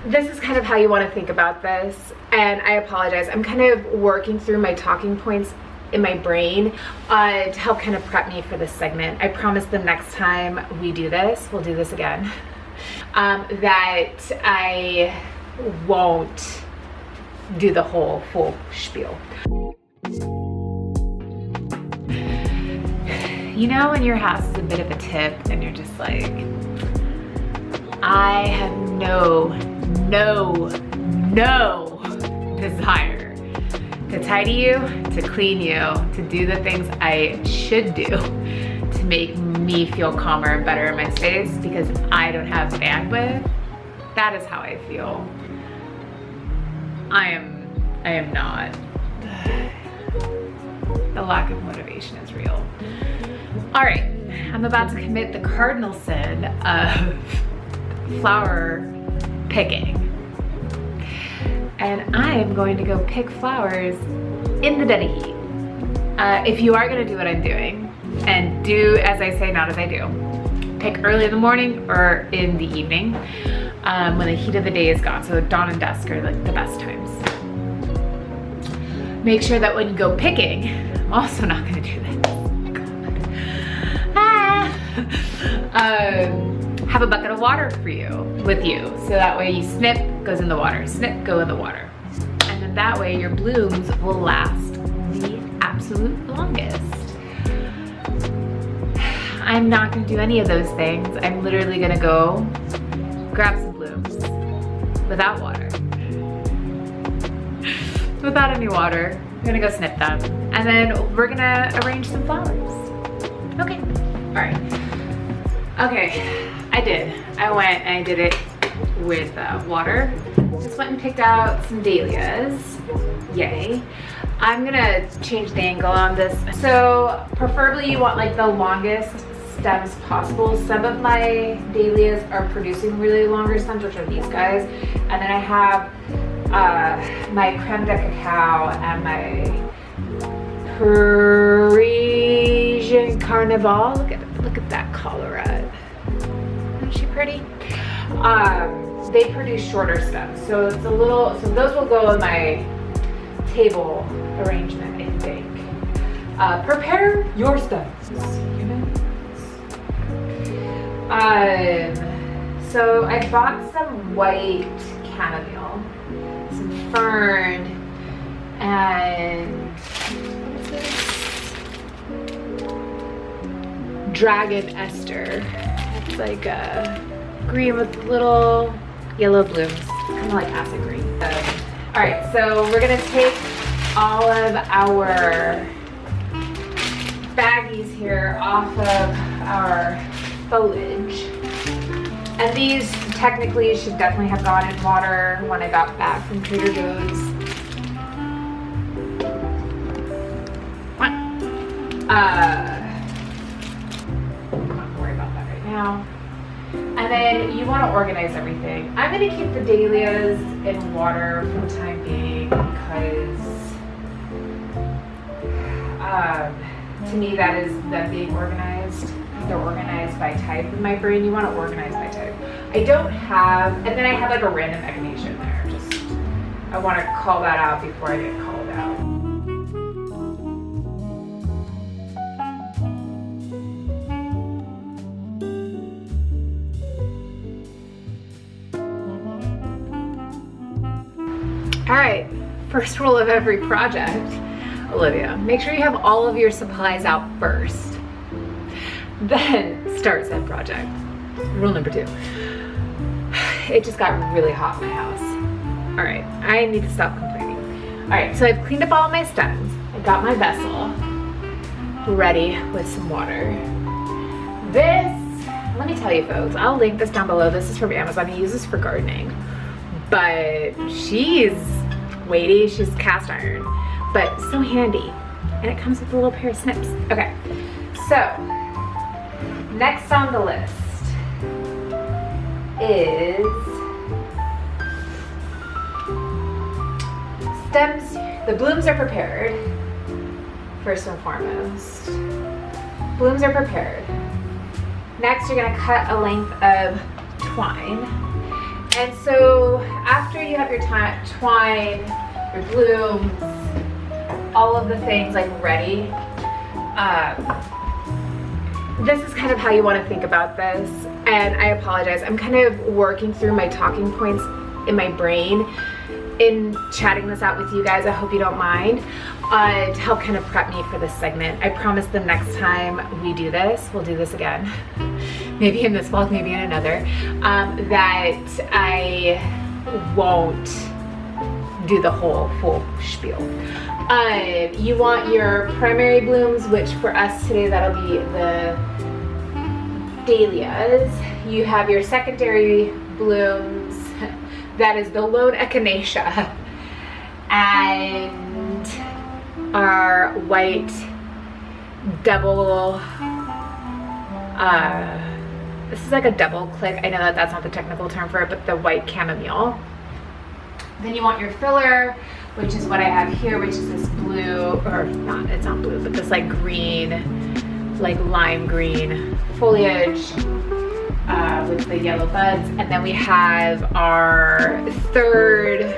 this is kind of how you want to think about this, and I apologize. I'm kind of working through my talking points in my brain to help kind of prep me for this segment. I promise the next time we do this, we'll do this again, that I won't do the whole full spiel. You know when your house is a bit of a tip and you're just like, I have no desire to tidy you, to clean you, to do the things I should do to make me feel calmer and better in my space because I don't have bandwidth. That is how I feel. I am not. The lack of motivation is real. All right, I'm about to commit the cardinal sin of flower picking. And I am going to go pick flowers in the dead of heat. If you are gonna do what I'm doing, and do as I say, not as I do, pick early in the morning or in the evening when the heat of the day is gone. So dawn and dusk are like the best times. Make sure that when you go picking, I'm also not gonna do this. Have a bucket of water with you. So that way you snip, goes in the water, snip, go in the water. And then that way your blooms will last the absolute longest. I'm not gonna do any of those things. I'm literally gonna go grab some blooms without water. Without any water. I'm gonna go snip them. And then we're gonna arrange some flowers. Okay, all right. Okay, I went and I did it with water. Just went and picked out some dahlias, yay. I'm gonna change the angle on this. So preferably you want like the longest stems possible. Some of my dahlias are producing really longer stems, which are these guys. And then I have my creme de cacao and my Parisian Carnival. Look at that colorette. Isn't she pretty? They produce shorter stems, so it's a little. So those will go in my table arrangement, I think. Prepare your stems. You know. So I bought some white chamomile, some fern, and what is this? Dragon Ester. It's like a green with little yellow blooms, kind of like acid green. All right, so we're gonna take all of our baggies here off of our foliage. And these technically should definitely have gone in water when I got back from Trader Joe's. Not worry about that right now. And then you want to organize everything. I'm going to keep the dahlias in water for the time being because to me that is them being organized. They're organized by type in my brain. You want to organize by type. I don't have, and then I have like a random echinacea in there. Just, I want to call that out before I get called out. All right, first rule of every project, Olivia, make sure you have all of your supplies out first. Then start said project. Rule number 2. It just got really hot in my house. All right, I need to stop complaining. All right, so I've cleaned up all of my stems. I got my vessel ready with some water. This, let me tell you folks, I'll link this down below. This is from Amazon. I use this for gardening. But she's weighty, she's cast iron, but so handy. And it comes with a little pair of snips. Okay, so next on the list is stems. The blooms are prepared, first and foremost. Blooms are prepared. Next, you're gonna cut a length of twine. And so after you have your twine, your blooms, all of the things like ready, this is kind of how you want to think about this. And I apologize, I'm kind of working through my talking points in my brain in chatting this out with you guys. I hope you don't mind, to help kind of prep me for this segment. I promise the next time we do this, we'll do this again, maybe in this vlog, maybe in another, that I won't do the whole full spiel. You want your primary blooms, which for us today, that'll be the dahlias. You have your secondary blooms, that is the lone echinacea, and our white double, this is like a double click. I know that that's not the technical term for it, but the white chamomile. Then you want your filler, which is what I have here, which is this blue, or not, it's not blue, but this like green, like lime green foliage with the yellow buds. And then we have our third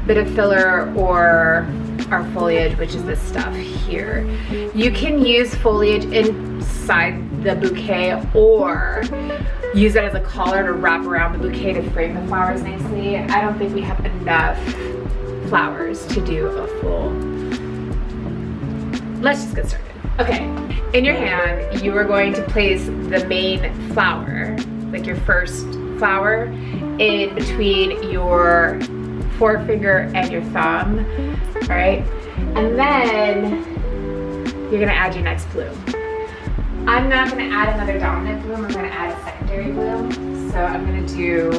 bit of filler, or our foliage, which is this stuff here. You can use foliage inside the bouquet or use it as a collar to wrap around the bouquet to frame the flowers nicely. I don't think we have enough flowers to do a full. Let's just get started. Okay, in your hand, you are going to place the main flower, like your first flower, in between your forefinger and your thumb, all right? And then you're gonna add your next bloom. I'm not gonna add another dominant bloom, I'm gonna add a secondary bloom. So I'm gonna do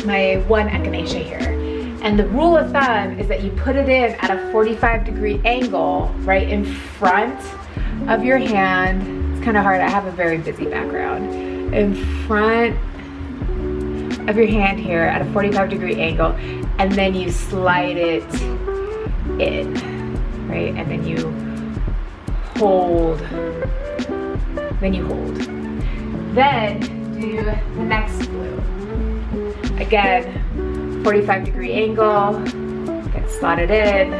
my one echinacea here. And the rule of thumb is that you put it in at a 45-degree angle right in front of your hand. It's kind of hard, I have a very busy background. In front of your hand here at a 45-degree angle, and then you slide it in, right? And then you hold, Then do the next bloom. Again, 45-degree angle, get slotted in,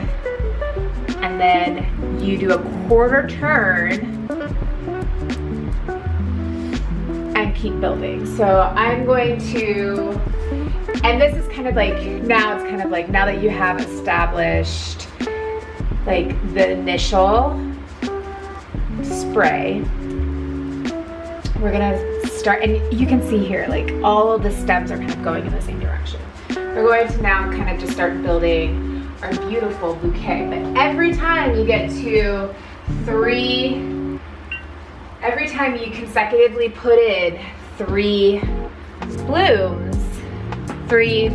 and then you do a quarter turn and keep building. So I'm going to, and this is kind of like, now it's kind of like, now that you have established like the initial spray, we're gonna start, and you can see here, like all of the stems are kind of going in the same direction. We're going to now kind of just start building our beautiful bouquet. But every time you get to every time you consecutively put in 3 blooms, 3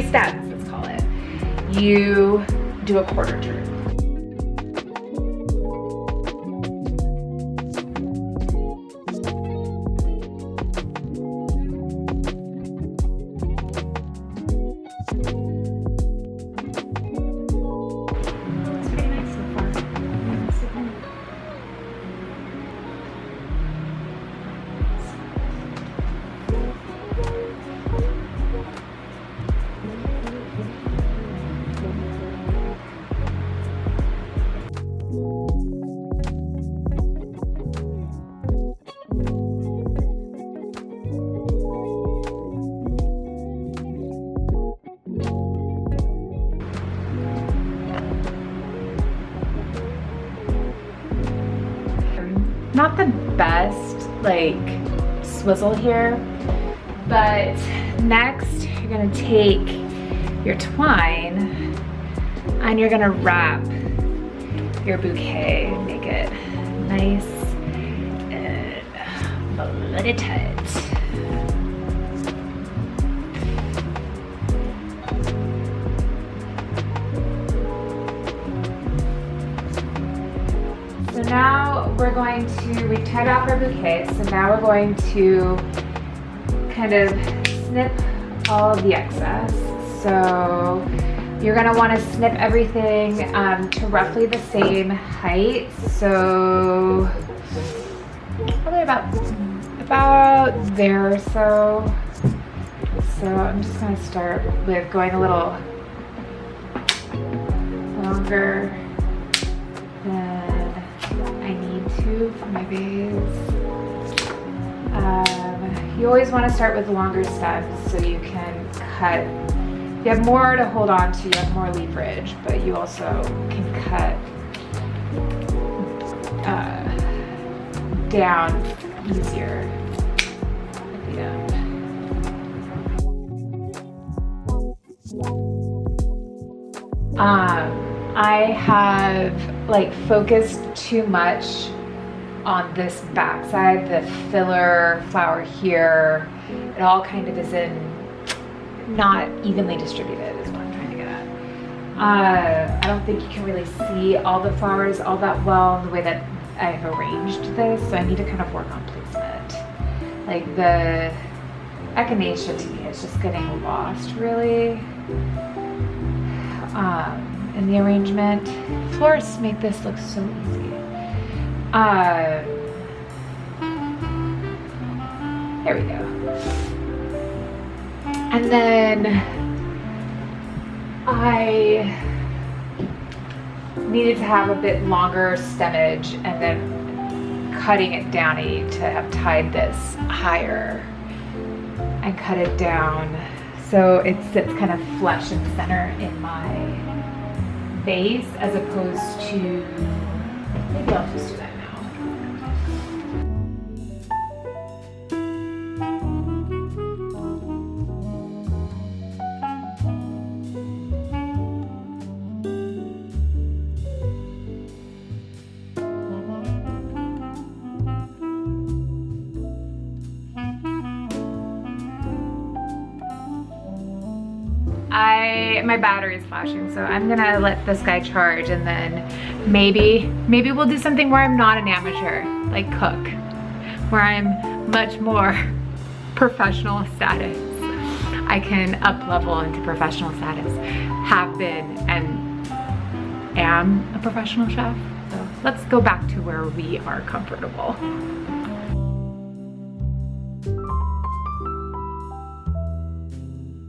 stems, let's call it, you do a quarter turn. Not the best like swizzle here, but next you're gonna take your twine and you're gonna wrap your bouquet, make it nice and bloody tight. So now we're going to, we've tied off our bouquet, so now we're going to kind of snip all of the excess. So you're gonna wanna snip everything to roughly the same height. So probably about there or so. So I'm just gonna start with going a little longer than I need to for my vase. You always want to start with longer stems so you can cut. You have more to hold on to, you have more leverage, but you also can cut down easier at the end. I have like focused too much on this backside, the filler flower here. It all kind of is in not evenly distributed is what I'm trying to get at. I don't think you can really see all the flowers all that well in the way that I've arranged this, so I need to kind of work on placement. Like the echinacea to me is just getting lost really in the arrangement. Florists make this look so easy. There we go. And then I needed to have a bit longer stemage, and then cutting it down, I need to have tied this higher and cut it down so it sits kind of flush and center in my vase, as opposed to, maybe I'll just do that now. My battery is flashing, so I'm gonna let this guy charge, and then maybe we'll do something where I'm not an amateur, like cook, where I'm much more professional status. I can up level into professional status, have been and am a professional chef. So let's go back to where we are comfortable.